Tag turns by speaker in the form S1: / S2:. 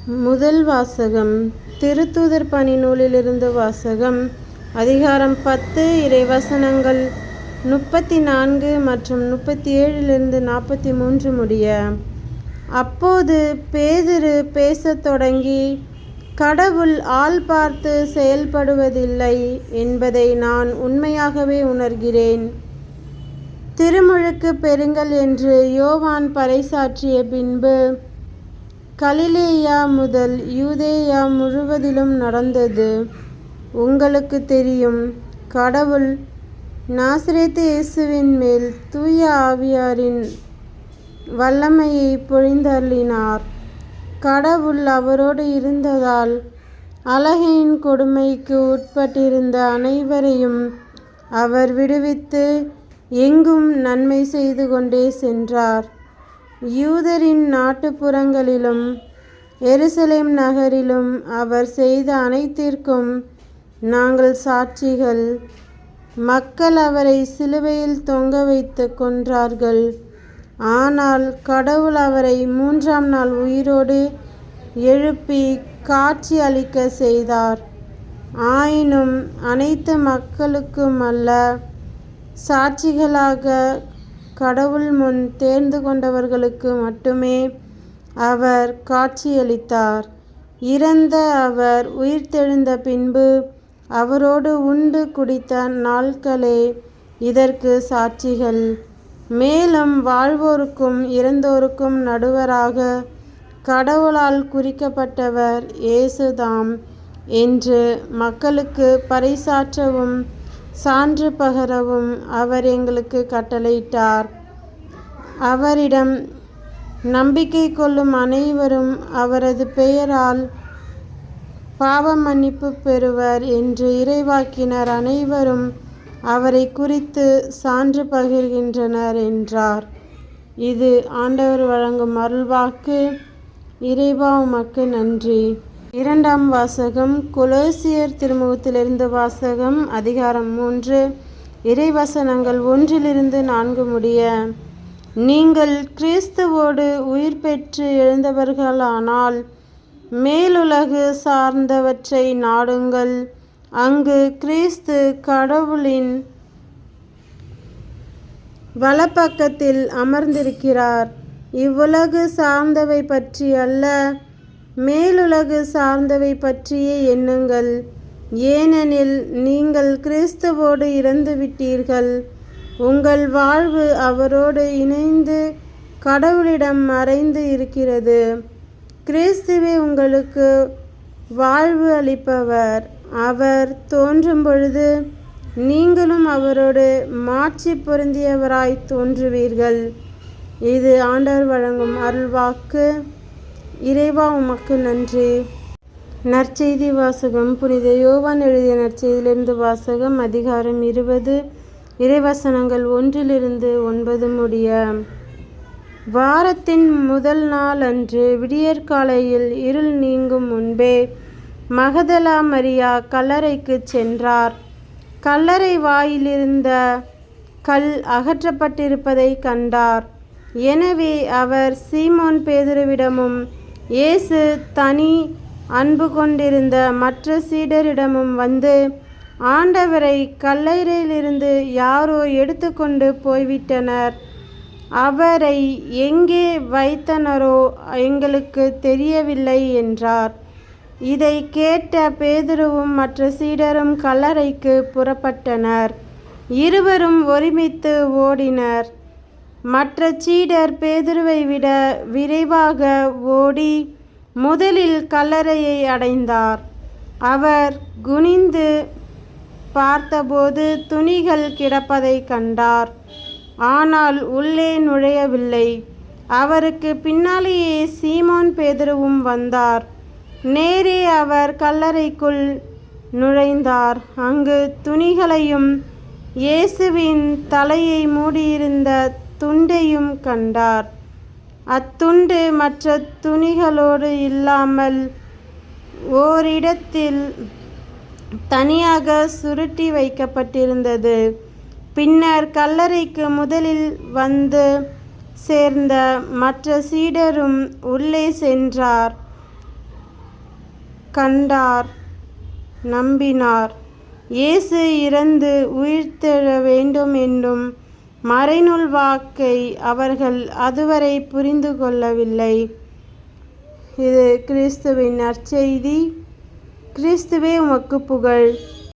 S1: முதல் வாசகம். திருத்தூதர் பணி நூலிலிருந்து வாசகம். அதிகாரம் 10, இறைவசனங்கள் 34 மற்றும் 37 43 முடிய. அப்போது பேதுரு பேசத் தொடங்கி, கடவுள் ஆள் பார்த்து செயல்படுவதில்லை என்பதை நான் உண்மையாகவே உணர்கிறேன். திருமுழுக்கு பெறுங்கள் என்று யோவான் பறைசாற்றிய பின்பு கலிலேயா முதல் யூதேயா முழுவதிலும் நடந்தது உங்களுக்கு தெரியும். கடவுள் நாசரேத்து இயேசுவின் மேல் தூய ஆவியாரின் வல்லமையை பொழிந்தருளினார். கடவுள் அவரோடு இருந்ததால் அலகையின் கொடுமைக்கு உட்பட்டிருந்த அனைவரையும் அவர் விடுவித்து எங்கும் நன்மை செய்து கொண்டே சென்றார். யூதரின் நாட்டுப்புறங்களிலும் எருசலேம் நகரிலும் அவர் செய்த அனைத்திற்கும் நாங்கள் சாட்சிகள். மக்கள் அவரை சிலுவையில் தொங்க வைத்து கொன்றார்கள். ஆனால் கடவுள் அவரை 3ஆம் நாள் உயிரோடு எழுப்பி காட்சி அளிக்க செய்தார். ஆயினும் அனைத்து மக்களுக்கும் அல்ல, சாட்சிகளாக கடவுள் முன் தேர்ந்து கொண்டவர்களுக்கு மட்டுமே அவர் காட்சியளித்தார். இறந்த அவர் உயிர்த்தெழுந்த பின்பு அவரோடு உண்டு குடித்த நாட்களே இதற்கு சாட்சிகள். மேலும் வாழ்வோருக்கும் இறந்தோருக்கும் நடுவராக கடவுளால் குறிக்கப்பட்டவர் இயேசுதாம் என்று மக்களுக்கு பறைசாற்றவும் சான்று பகரவும் அவர் எங்களுக்கு கட்டளையிட்டார். அவரிடம் நம்பிக்கை கொள்ளும் அனைவரும் அவரது பெயரால் பாவ மன்னிப்பு பெறுவர் என்று இறைவாக்கினர் அனைவரும் அவரை குறித்து சான்று பகிர்கின்றனர் என்றார். இது ஆண்டவர் வழங்கும் அருள்வாக்கு. இறைவா உமக்கு நன்றி. இரண்டாம் வாசகம். கொலோசியர் திருமுகத்திலிருந்து வாசகம். அதிகாரம் 3, இறைவசனங்கள் 1-4 முடிய. நீங்கள் கிறிஸ்துவோடு உயிர் பெற்று எழுந்தவர்களானால் மேலுலகு சார்ந்தவற்றை நாடுங்கள். அங்கு கிறிஸ்து கடவுளின் வலப்பக்கத்தில் அமர்ந்திருக்கிறார். இவ்வுலகு சார்ந்தவை பற்றி அல்ல, மேலுலகு சார்ந்தவை பற்றியே எண்ணுங்கள். ஏனெனில் நீங்கள் கிறிஸ்துவோடு இறந்துவிட்டீர்கள். உங்கள் வாழ்வு அவரோடு இணைந்து கடவுளிடம் மறைந்து இருக்கிறது. கிறிஸ்துவே உங்களுக்கு வாழ்வு அளிப்பவர். அவர் தோன்றும் பொழுது நீங்களும் அவரோடு மாட்சி பொருந்தியவராய் தோன்றுவீர்கள். இது ஆண்டவர் வழங்கும் அருள்வாக்கு. இறைவா உமக்கு நன்றி. நற்செய்தி வாசகம். புனித யோவான் எழுதிய நற்செய்தியிலிருந்து வாசகம். அதிகாரம் 20, இறைவசனங்கள் 1-9 முடிய. வாரத்தின் முதல் நாள் அன்று விடியற்காலையில் இருள் நீங்கும் முன்பே மகதலா மரியா கல்லறைக்கு சென்றார். கல்லறை வாயிலிருந்த கல் அகற்றப்பட்டிருப்பதை கண்டார். எனவே அவர் சீமோன் பேதுருவிடமும் இயேசு தனி அன்பு கொண்டிருந்த மற்ற சீடரிடமும் வந்து, ஆண்டவரை கல்லறையிலிருந்து யாரோ எடுத்துக்கொண்டு போய்விட்டனர். அவரை எங்கே வைத்தனரோ எங்களுக்கு தெரியவில்லை என்றார். இதை கேட்ட பேதுருவும் மற்ற சீடரும் கல்லறைக்கு புறப்பட்டனர். இருவரும் ஒருமித்து ஓடினர். மற்ற சீடர் பேதுருவை விட விரைவாக ஓடி முதலில் கல்லறையை அடைந்தார். அவர் குனிந்து பார்த்தபோது துணிகள் கிடப்பதை கண்டார். ஆனால் உள்ளே நுழையவில்லை. அவருக்கு பின்னாலேயே சீமோன் பேதுருவும் வந்தார். நேரே அவர் கல்லறைக்குள் நுழைந்தார். அங்கு துணிகளையும் இயேசுவின் தலையை மூடியிருந்த துண்டையும் கண்டார். அத்துண்டு மற்ற துணிகளோடு இல்லாமல் ஓரிடத்தில் தனியாக சுருட்டி வைக்கப்பட்டிருந்தது. பின்னர் கல்லறைக்கு முதலில் வந்து சேர்ந்த மற்ற சீடரும் உள்ளே சென்றார். கண்டார், நம்பினார். இயேசு இறந்து உயிர்த்தெழ வேண்டும் என்னும் மறைநூல் வாக்கை அவர்கள் அதுவரை புரிந்து கொள்ளவில்லை. இது கிறிஸ்துவின் நற்செய்தி. கிறிஸ்துவே உமக்கு புகழ்.